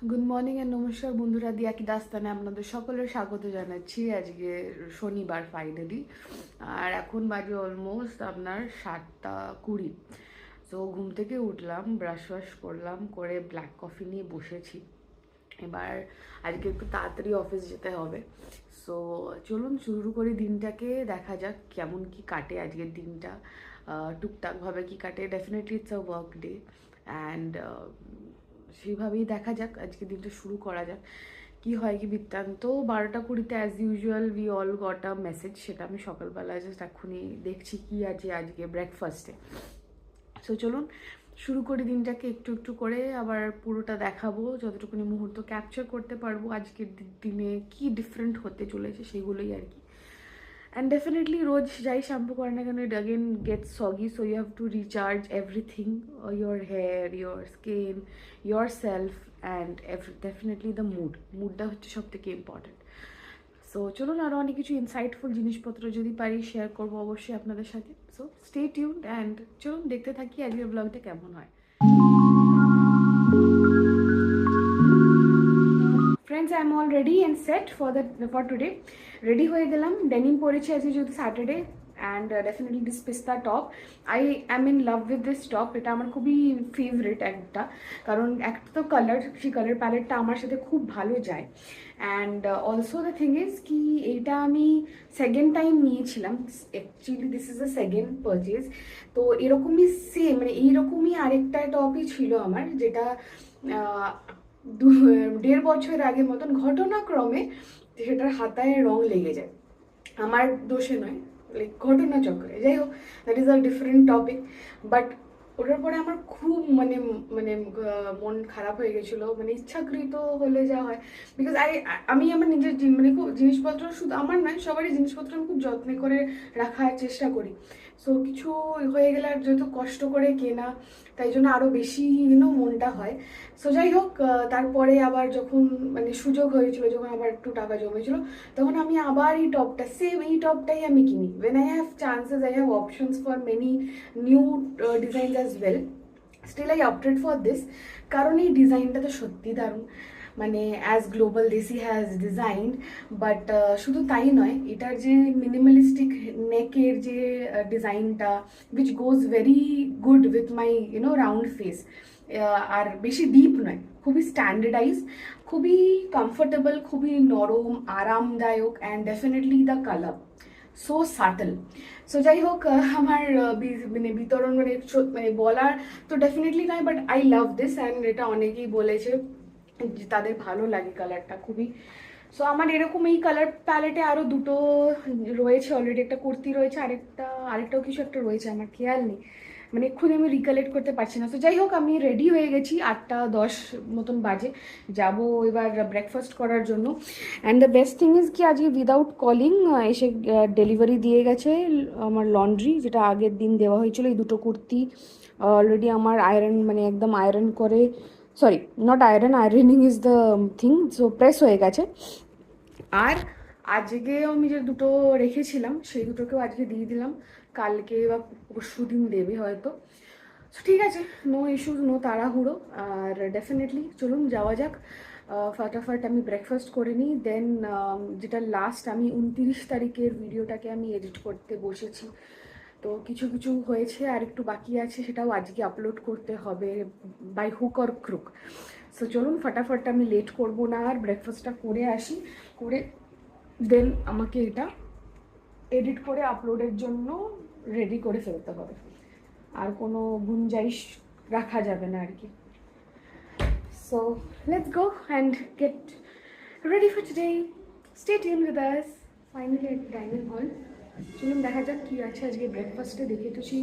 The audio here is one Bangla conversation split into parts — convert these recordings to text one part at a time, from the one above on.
গুড মর্নিং এন্ড নমস্কার বন্ধুরা, দিয়া কি দাস্তানে আপনাদের সকলের স্বাগত জানাচ্ছি। আজকে শনিবার ফাইনালি, আর এখন বাজে অলমোস্ট আপনার 7:20। সো ঘুম থেকে উঠলাম, ব্রাশ ওয়াশ করলাম, করে ব্ল্যাক কফি নিয়ে বসেছি। এবার আজকে একটু তাড়াতাড়ি অফিস যেতে হবে। সো চলুন শুরু করি দিনটাকে, দেখা যাক কেমন কি কাটে আজকের দিনটা। টুকটাকভাবে কি কাটে, definitely it's a work day and সেইভাবেই দেখা যাক, আজকে দিনটা শুরু করা যাক। কি হয় কি বৃত্তান্ত, 12:20 as usual we all got a message. সেটা আমি সকালবেলা জাস্ট এক্ষুনি দেখছি কি আছে আজকে ব্রেকফাস্টে। সো চলুন শুরু করি দিনটাকে একটু একটু করে, আবার পুরোটা দেখাবো যতটুকুনি মুহূর্ত ক্যাপচার করতে পারবো। আজকের দিনে কি ডিফারেন্ট হতে চলেছে সেগুলোই আর কি। And definitely रोज যাই শ্যাম্পু করে না কেন, it again gets soggy, so you have to recharge everything, your hair, your skin, yourself, and definitely the moodটা হচ্ছে সব থেকে ইম্পর্টেন্ট। সো চলুন আরও অনেক কিছু ইনসাইটফুল জিনিসপত্র যদি পারি শেয়ার করবো অবশ্যই আপনাদের সাথে। সো স্টে টিউনড অ্যান্ড চলুন দেখতে থাকি আজকের ব্লগটা কেমন হয়। Friends, I am all ready and set for today. Ready হয়ে গেলাম, ডেনিম পরেছি আজকে যেহেতু স্যাটারডে, অ্যান্ড ডেফিনেটলি দিস পিস্তা top. I am in love with this top. এটা আমার খুবই ফেভারিট একটা, কারণ একটা তো কালার, সেই কালার প্যালেটটা আমার সাথে খুব ভালো যায়। And also the thing is কি, এইটা আমি সেকেন্ড টাইম নিয়েছিলাম। Actually this is a second purchase. তো এরকমই সেম, মানে এইরকমই আরেকটা টপই ছিল আমার, যেটা 1.5 বছর আগে মতন ঘটনাক্রমে সেটার হাতায় রং লেগে যায়। আমার দোষে নয়, লাইক ঘটনাচক্রে, যাই হোক, that is a different topic. But ওটার পরে আমার খুব মানে মানে মন খারাপ হয়ে গেছিলো, মানে ইচ্ছাকৃত হলে যা হয়। বিকজ আমি আমার নিজের মানে খুব জিনিসপত্র, শুধু আমার নয় সবারই জিনিসপত্র আমি খুব যত্নে করে রাখার চেষ্টা করি। সো কিছু হয়ে গেলে আর যেহেতু কষ্ট করে কেনা, তাই জন্য আরও বেশি মনটা হয়। সো যাই হোক, তারপরে আবার যখন মানে সুযোগ হয়েছিল, যখন আবার একটু টাকা জমেছিল, তখন আমি আবার এই টপটা, সেম এই টপটাই আমি কিনি। When I have chances, I have options for many new designs as well, still I opted for this. কারণ এই ডিজাইনটা তো সত্যি দারুণ, মানে as Global Desi has design. But শুধু তাই নয়, এটার যে মিনিমালিস্টিক নেকের যে ডিজাইনটা, which goes very good with my round face. আর বেশি ডিপ নয়, খুবই স্ট্যান্ডার্ডাইজ, খুবই কমফোর্টেবল, খুবই নরম আরামদায়ক, and definitely the colour so subtle. So যাই হোক, আমার মানে বিতরণ মানে বলার তো ডেফিনেটলি নয়, but I love this, and এটা অনেকেই বলেছে যে তাদের ভালো লাগে কালারটা খুবই। সো আমার এরকম এই কালার প্যালেটে আরও দুটো রয়েছে অলরেডি। একটা কুর্তি রয়েছে, আরেকটাও কিছু একটা রয়েছে, আমার খেয়াল নেই, মানে এক্ষুনি আমি রিকালেক্ট করতে পারছি না। তো যাই হোক, আমি রেডি হয়ে গেছি, 8:10 মতন বাজে, যাব এবার ব্রেকফাস্ট করার জন্য। And the best thing is কি, আজকে উইদাউট কলিং এসে ডেলিভারি দিয়ে গেছে আমার লন্ড্রি, যেটা আগের দিন দেওয়া হয়েছিল। এই দুটো কুর্তি অলরেডি আমার আয়রন, মানে একদম আয়রন করে, sorry not iron, ironing is the thing, so press হয়ে গেছে। আর আজকেও আমি যে দুটো রেখেছিলাম সেই দুটোকেও আজকে দিয়ে দিলাম, কালকে বা পরশু দিন দেবে হয়তো। ঠিক আছে, নো ইস্যুস, নো তাড়াহুড়ো। আর ডেফিনেটলি চলুন যাওয়া যাক, ফাটাফাট আমি ব্রেকফাস্ট করে নিই। দেন যেটা লাস্ট, আমি 29 তারিখের ভিডিওটাকে আমি এডিট করতে বসেছি। তো কিছু কিছু হয়েছে, আর একটু বাকি আছে, সেটাও আজকে আপলোড করতে হবে by hook or crook. So চলুন ফাটাফাট, আমি লেট করব না, আর ব্রেকফাস্টটা করে আসি, করে দেন আমাকে এটা এডিট করে আপলোডের জন্য রেডি করে ফেলতে হবে, আর কোনো গুঞ্জাইশ রাখা যাবে না আর কি। So let's go and get ready for today. Stay tune with us. Finally একটা ডাইনিং হল, চলুন দেখা যাক কী আছে আজকে ব্রেকফাস্টে। দেখে তুছি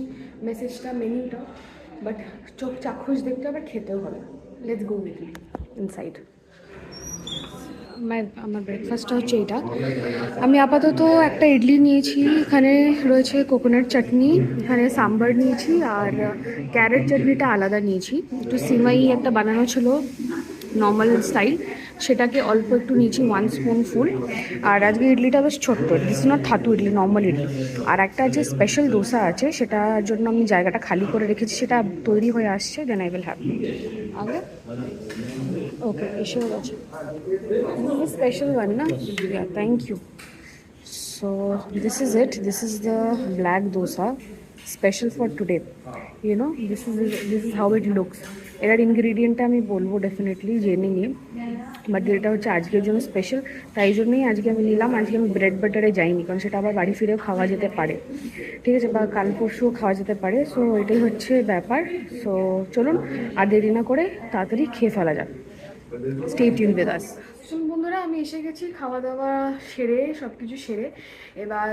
মেসেজটা, মেনুটা, বাট চোখ চাক্ষুষ দেখতে হবে, খেতেও হবে। Let's go with me inside. আমার ব্রেকফাস্টটা হচ্ছে এটা। আমি আপাতত একটা ইডলি নিয়েছি, এখানে রয়েছে কোকোনাট চাটনি, এখানে সাম্বার নিয়েছি, আর ক্যারেট চাটনিটা আলাদা নিয়েছি। একটু সিমাই একটা বানানো ছিল নর্মাল স্টাইল, সেটাকে অল্প একটু নিয়েছি, 1 স্পুনফুল। আর আজকে ইডলিটা বেশ ছোট্ট, this not thattu idli, normal idli. আর একটা যে স্পেশাল দোসা আছে, সেটার জন্য আমি জায়গাটা খালি করে রেখেছি, সেটা তৈরি হয়ে আসছে, দেন আই উইল হ্যাভ আগে। ওকে এসে গেছে, স্পেশাল ওয়ান না, thank you. So this is it. This is the black dosa, special for today. You know, this is how it looks. এটার ইনগ্রিডিয়েন্টটা আমি বলবো ডেফিনেটলি জেনে নিয়ে, বাট এটা হচ্ছে আজকের জন্য স্পেশাল, তাই জন্যই আজকে আমি নিলাম। আজকে আমি ব্রেড বাটারে যাইনি, কারণ সেটা আবার বাড়ি ফিরেও খাওয়া যেতে পারে, ঠিক আছে, বা কাল পরশুও খাওয়া যেতে পারে। সো এটাই হচ্ছে ব্যাপার। সো চলুন আর দেরি না করে তাড়াতাড়ি খেয়ে ফেলা যাক। Stay tune with us. বন্ধুরা, আমি এসে গেছি খাওয়া দাওয়া সেরে, সব কিছু সেরে। এবার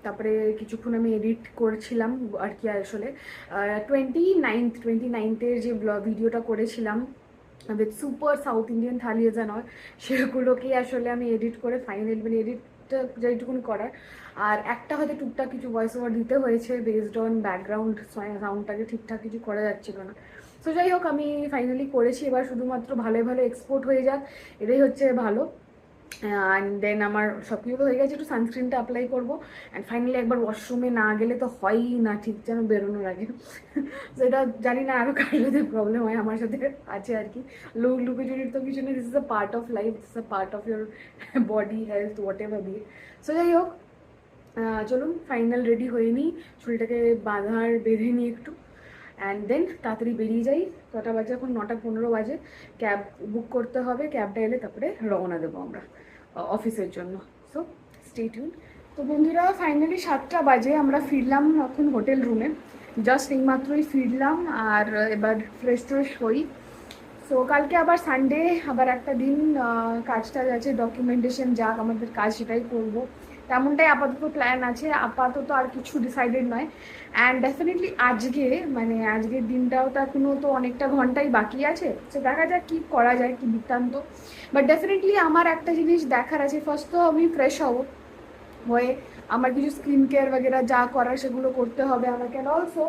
তারপরে কিছুক্ষণ আমি এডিট করছিলাম আর কি, আসলে 29th যে ভিডিওটা করেছিলাম with super South Indian thalis and all, সেগুলোকেই আসলে আমি এডিট করে ফাইনাল, মানে এডিটটা যেটুকুনি করার, আর একটা হয়তো টুকটাক কিছু ভয়েস ওভার দিতে হয়েছে বেসড অন ব্যাকগ্রাউন্ড সাউন্ডটাকে ঠিকঠাক কিছু করা যাচ্ছিল না। সো যাই হোক, আমি ফাইনালি করেছি। এবার শুধুমাত্র ভালোই ভালো এক্সপোর্ট হয়ে যাক, এটাই হচ্ছে ভালো। অ্যান্ড দেন আমার সব কিছু হয়ে গেছে, একটু সানস্ক্রিনটা অ্যাপ্লাই করবো। অ্যান্ড ফাইনালি একবার ওয়াশরুমে না গেলে তো হয়ই না, ঠিক যেন বেরোনোর আগে। সেটা জানি না আরও কার সাথে প্রবলেম হয়, আমার সাথে আছে আর কি। লুকোচুরির তো কিছু নেই, this is a part of life, this is a part of your body health what ever be. So যাই হোক, চলুন ফাইনাল রেডি হয়ে নিই, চুলটাকে বেঁধে নিই একটু, অ্যান্ড দেন তাড়াতাড়ি বেরিয়ে যাই। কটা বাজে এখন? 9:15 বাজে। ক্যাব বুক করতে হবে, ক্যাবটা এলে তারপরে রওনা দেবো আমরা অফিসের জন্য। So stay tune. তো বন্ধুরা, ফাইনালি 7টা বাজে, আমরা ফিরলাম এখন হোটেল রুমে, জাস্ট এইমাত্রই ফিরলাম। আর এবার ফ্রেশ ট্রেশ হই। সো কালকে আবার সানডে, আবার একটা দিন কাজ টাজ আছে, ডকুমেন্টেশন যাক আমাদের কাজ সেটাই করবো, তেমনটাই আপাতত প্ল্যান আছে। আপাতত আর কিছু ডিসাইডেড নয়। অ্যান্ড ডেফিনেটলি আজকের দিনটাও তো এখনও তো অনেকটা ঘন্টাই বাকি আছে, সো দেখা যাক কী করা যায়, কী বৃত্তান্ত। বাট ডেফিনেটলি আমার একটা জিনিস দেখার আছে, ফার্স্ট তো আমি ফ্রেশ হয়ে আমার কিছু স্কিন কেয়ার বগেরা যা করার সেগুলো করতে হবে আমাকে। অ্যান্ড অলসো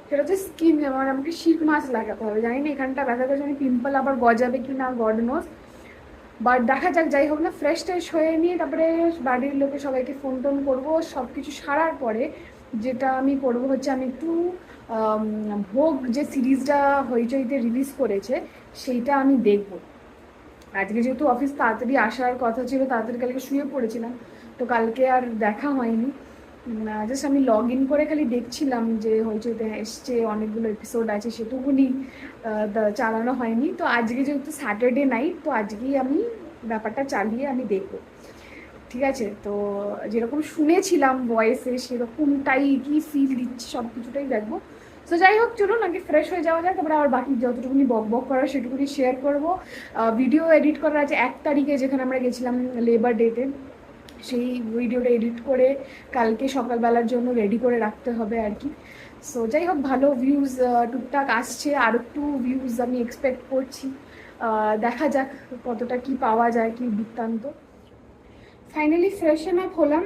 সেটা হচ্ছে স্কিন, যেমন আমাকে শীত মাস্ক লাগাতে হবে। জানি না এখানটা ব্যথা জানি পিম্পল আবার গজাবে কি না, গড নোজ, বাট দেখা যাক। যাই হোক না, ফ্রেশ ট্রেশ হয়ে নিয়ে তারপরে বাড়ির লোকে সবাইকে ফোন টোন করবো। সব কিছু সারার পরে যেটা আমি করবো হচ্ছে, আমি একটু ভোগ যে সিরিজটা হইচইতে রিলিজ করেছে সেইটা আমি দেখবো। আজকে যেহেতু অফিস তাড়াতাড়ি আসার কথা ছিল, তাড়াতাড়ি কালকে শুয়ে পড়েছিলাম, তো কালকে আর দেখা হয়নি। জাস্ট আমি লগ ইন করে খালি দেখছিলাম যে হইচইতে এসছে, অনেকগুলো এপিসোড আছে, সেটুকুনি চালানো হয়নি। তো আজকে যেহেতু স্যাটারডে নাইট, তো আজকেই আমি ব্যাপারটা চালিয়ে আমি দেখবো, ঠিক আছে। তো যেরকম শুনেছিলাম ভয়েসে সেরকমটাই কি ফিল দিচ্ছি, সব কিছুটাই দেখবো। সো যাই হোক, চলুন আগে ফ্রেশ হয়ে যাওয়া যায়, তারপরে আবার বাকি যতটুকুনি বক করার সেটুকুনি শেয়ার করবো। ভিডিও এডিট করা আছে 1 তারিখে, যেখানে আমরা গেছিলাম লেবার ডেতে, সেই ভিডিওটা এডিট করে কালকে সকালবেলার জন্য রেডি করে রাখতে হবে আর কি। সো যাই হোক, ভালো ভিউজ টুকটাক আসছে, আর একটু ভিউজ আমি এক্সপেক্ট করছি। দেখা যাক কতটা কি পাওয়া যায়, কি বৃত্তান্ত। ফাইনালি ফ্রেশন আপ হলাম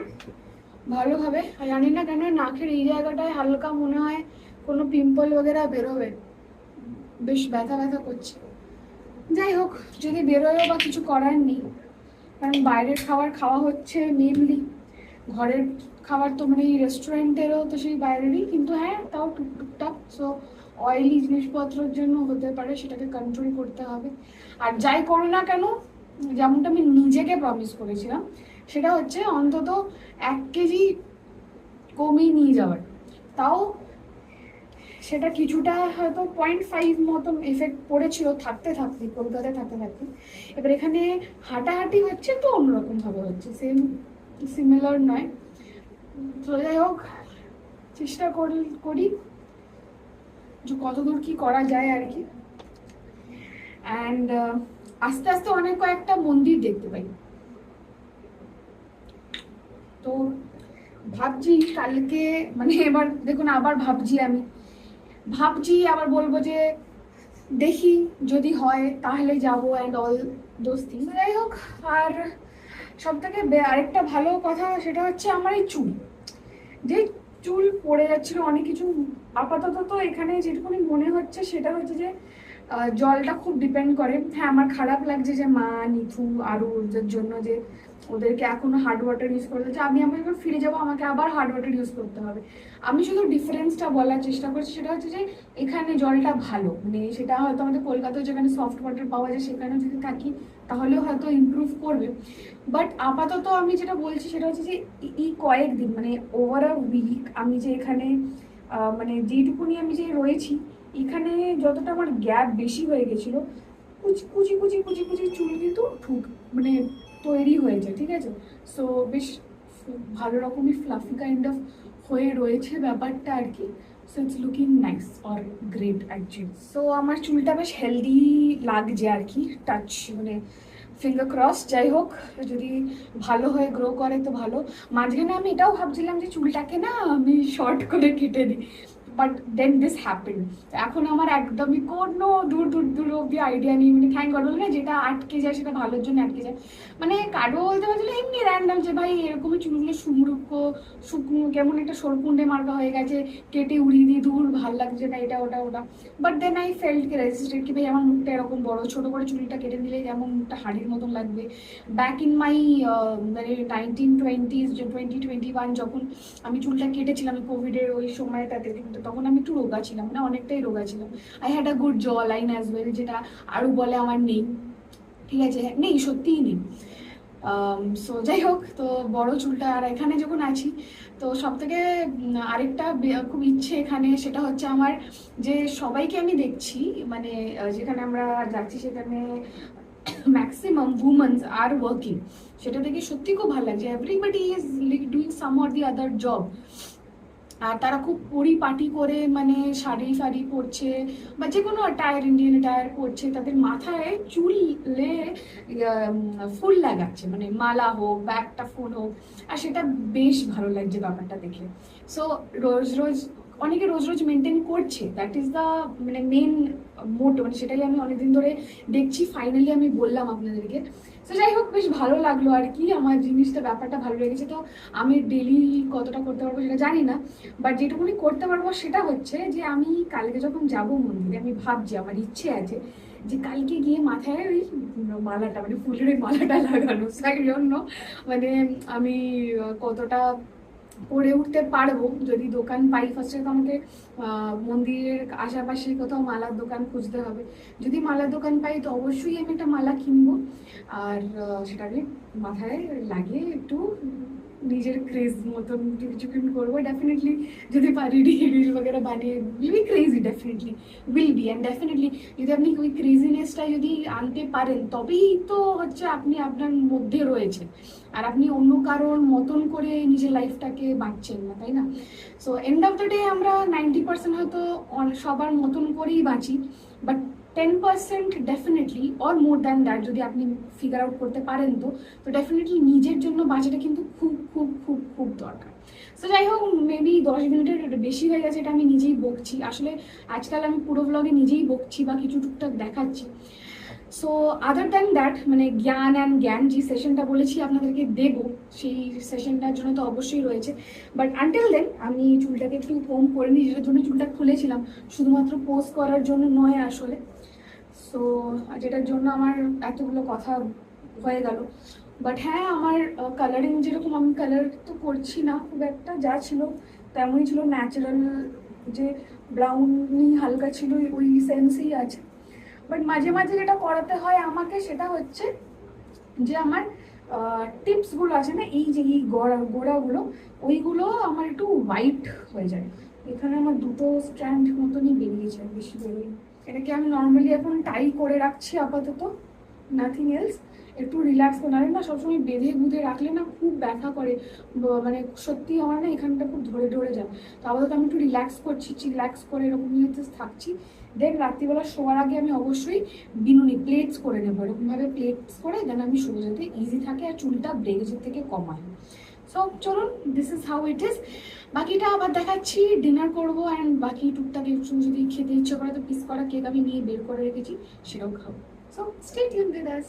ভালোভাবে। জানি না কেন নাকের এই জায়গাটায় হালকা মনে হয় কোনো পিম্পল বগেরা বেরোবে, বেশ ব্যথা ব্যথা করছে। যাই হোক, যদি বেরোয়ও বা কিছু করার নেই, কারণ বাইরের খাবার খাওয়া হচ্ছে মেনলি, ঘরের খাবার তো মানে এই রেস্টুরেন্টেরও তো সেই বাইরেরই, কিন্তু হ্যাঁ তাও টুকটাক। সো অয়েলি জিনিসপত্রের জন্য হতে পারে, সেটাকে কন্ট্রোল করতে হবে। আর যাই করো না কেন, যেমনটা আমি নিজেকে প্রমিস করেছিলাম, সেটা হচ্ছে অন্তত 1 কেজি কমিয়ে নিয়ে যাওয়ার। তাও সেটা কিছুটা হয়তো 0.5 মতন এফেক্ট পড়েছিল থাকতে কলকাতায় থাকতে। এবার এখানে হাঁটাহাঁটি হচ্ছে তো অন্যরকমভাবে হচ্ছে, সিমিলার নয়। তো যাই হোক, চেষ্টা করি যে কতদূর কি করা যায় আর কি। অ্যান্ড আস্তে আস্তে অনেক কয়েকটা মন্দির দেখতে পাই। তো ভাবছি কালকে, মানে এবার দেখুন আবার ভাবছি আবার বলবো যে দেখি যদি হয় তাহলে যাবো, অ্যান্ড অল দোজ থিংস। যাই হোক, আর সব থেকে আরেকটা ভালো কথা সেটা হচ্ছে আমার এই চুল পড়ে যাচ্ছিল অনেক কিছু। আপাতত তো এখানে যেটুকুনি মনে হচ্ছে সেটা হচ্ছে যে জলটা খুব ডিপেন্ড করে। হ্যাঁ, আমার খারাপ লাগছে যে মা, নিথু আরও ওদের জন্য যে ওদেরকে এখনো হার্ড ওয়াটার ইউজ করতে হচ্ছে। আমি যখন ফিরে যাবো আমাকে আবার হার্ড ওয়াটার ইউজ করতে হবে। আমি শুধু ডিফারেন্সটা বলার চেষ্টা করছি, সেটা হচ্ছে যে এখানে জলটা ভালো, মানে সেটা হয়তো আমাদের কলকাতায় যেখানে সফট ওয়াটার পাওয়া যায় সেখানেও যদি থাকি তাহলেও হয়তো ইমপ্রুভ করবে। বাট আপাতত আমি যেটা বলছি সেটা হচ্ছে যে এই কয়েকদিন মানে ওভার আ উইক আমি যে এখানে মানে যেটুকুনি আমি যে রয়েছি এখানে যতটা আমার গ্যাপ বেশি হয়ে গেছিলো, কুচি কুচি কুচি কুচি চুল কিন্তু মানে তৈরি হয়েছে, ঠিক আছে। সো বেশ ভালো রকমই ফ্লাফি কাইন্ড অফ হয়ে রয়েছে ব্যাপারটা আর কি। So it's looking nice or great actually. So আমার চুলটা বেশ হেলদি লাগছে আর কি, টাচ মানে ফিঙ্গার ক্রস। যাই হোক, যদি ভালো হয়ে গ্রো করে তো ভালো। মাঝখানে আমি এটাও ভাবছিলাম যে চুলটাকে না আমি শর্ট করে কেটে দিই, বাট দেন দিস হ্যাপেন। এখন আমার একদমই কোনো দূর দূর দূর অব্দি আইডিয়া নেই, মানে থ্যাংক গড বলবে না, যেটা আটকে যায় সেটা ভালোর জন্য আটকে যায়। মানে কাটবো বলতে পারছিল এমনি র্যান্ডাম যে ভাই এরকমই চুলগুলো শুকনো কেমন একটা সরকুন্ডে মার্কা হয়ে গেছে, কেটে উড়িয়ে দিয়ে দূর ভাল লাগছে না এটা ওটা ওটা। বাট দেন আই ফেল্ট কি রেজিস্টেড কি ভাই আমার মুখটা এরকম বড় ছোট করে চুলটা কেটে দিলে যেমন মুখটা হাড়ির মতন লাগবে। ব্যাক ইন মাই মানে 1920s 2021 যখন আমি চুলটা কেটেছিলাম কোভিডের ওই সময়টাতে, কিন্তু তখন আমি একটু রোগা ছিলাম, মানে অনেকটাই রোগা ছিলাম। আই হ্যাড আ গুড জ লাইন অ্যাজ ওয়েল, যেটা আরও বলে আমার নেই, ঠিক আছে, নেই, সত্যিই নেই। সো যাই হোক, তো বড় চুলটা আর এখানে যখন আছি তো সব থেকে আরেকটা খুব ইচ্ছে এখানে, সেটা হচ্ছে আমার যে সবাইকে আমি দেখছি মানে যেখানে আমরা যাচ্ছি সেখানে ম্যাক্সিমাম উমেন্স আর ওয়ার্কিং, সেটা দেখে সত্যি খুব ভালো লাগছে। Everybody is doing some or the other job, আর তারা খুব পরিপাটি করে মানে শাড়ি ফাড়ি পরছে বা যে কোনো অ্যাটায়ার, ইন্ডিয়ান অ্যাটায়ার পরছে, তাদের মাথায় চুলে ফুল লাগাচ্ছে, মানে মালা হোক বা একটা ফুল হোক, আর সেটা বেশ ভালো লাগছে ব্যাপারটা দেখে। সো রোজ রোজ অনেকে রোজ রোজ মেনটেন করছে, দ্যাট ইজ দ্য মানে মেন মোটো, মানে সেটাই আমি অনেকদিন ধরে দেখছি, ফাইনালি আমি বললাম আপনাদেরকে। তো যাই হোক, বেশ ভালো লাগলো আর কি, আমার জিনিসটা ব্যাপারটা ভালো লেগেছে। তো আমি ডেলি কতটা করতে পারবো সেটা জানি না, বাট যেটুকুনি করতে পারবো সেটা হচ্ছে যে আমি কালকে যখন যাব মন্দিরে, আমি ভাবছি, আমার ইচ্ছে আছে যে কালকে গিয়ে মাথায় ওই মালাটা মানে ফুলের ওই মালাটা লাগানো, সেই জন্য মানে আমি কতটা পরে উঠতে পারবো। যদি দোকান পাই, ফার্স্টে তো আমাকে মন্দিরের আশেপাশে কোথাও মালার দোকান খুঁজতে হবে। যদি মালার দোকান পাই তো অবশ্যই আমি একটা মালা কিনবো, আর সেটাকে মাথায় লাগিয়ে একটু নিজের ক্রেজ মতন কিছুক্ষণ করবো ডেফিনেটলি। যদি পারি রিল বগেরা বানিয়ে will be crazy, definitely will be. And definitely যদি আপনি ওই ক্রেজিনেসটা যদি আনতে পারেন তবেই তো হচ্ছে আপনি আপনার মধ্যে রয়েছেন, আর আপনি অন্য কারোর মতন করে নিজের লাইফটাকে বাঁচছেন না, তাই না? So end of the day আমরা 90% হয়তো সবার মতন করেই বাঁচি, but 10% definitely or more than that যদি আপনি ফিগার আউট করতে পারেন তো ডেফিনেটলি নিজের জন্য বাঁচাটা কিন্তু খুব খুব খুব খুব দরকার। সো যাই হোক, মেবি 10 মিনিটের বেশি হয়ে গেছে, এটা আমি নিজেই বকছি। আসলে আজকাল আমি পুরো ব্লগে নিজেই বকছি বা কিছু টুকটাক দেখাচ্ছি। সো আদার দ্যান দ্যাট মানে জ্ঞান অ্যান্ড জ্ঞান যে সেশনটা বলেছি আপনাদেরকে দেবো, সেই সেশনটার জন্য তো অবশ্যই রয়েছে। বাট আনটিল দেন আমি চুলটাকে একটু কম করে নিই, যেটার জন্য চুলটা খুলেছিলাম, শুধুমাত্র পোস্ট করার জন্য নয় আসলে। সো যেটার জন্য আমার এতগুলো কথা হয়ে গেল। বাট হ্যাঁ, আমার কালারিং যেরকম আমি কালার তো করছি না খুব একটা, যা ছিল তেমনই ছিল, ন্যাচারাল যে ব্রাউনি হালকা ছিল ওই সেন্সেই আছে। বাট মাঝে মাঝে যেটা করাতে হয় আমাকে সেটা হচ্ছে যে আমার টিপসগুলো আছে না, এই যে এই গোড়াগুলো, ওইগুলো আমার একটু হোয়াইট হয়ে যায়। এখানে আমার দুটো স্ট্র্যান্ড মতনই বেরিয়েছে, বেশি বেরোয়। এটাকে আমি নর্মালি এখন টাই করে রাখছি আপাতত, নাথিং এলস। একটু রিল্যাক্স করে না, সবসময় বেঁধে বুঁধে রাখলে না খুব ব্যথা করে, মানে সত্যি আমার না এখানটা খুব ধরে ধরে যায়। তো আপাতত আমি একটু রিল্যাক্স করছি, রিল্যাক্স করে এরকমই হতে থাকছি। দেন রাত্রিবেলা শোয়ার আগে আমি অবশ্যই বিনুনি প্লেটস করে নেবো, এরকমভাবে প্লেটস করে দেন আমি শুয়ে যাতে ইজি থাকে আর চুলটা ব্রেকেজের থেকে কমায়। সো চলুন, this is how it is. বাকিটা আবার দেখাচ্ছি, ডিনার করবো, অ্যান্ড বাকি টুকটাক একটু যদি খেতে ইচ্ছে করে তো পিস করা কেক আমি নিয়ে বের করে রেখেছি, সেটাও খাবো। So stay tuned with us.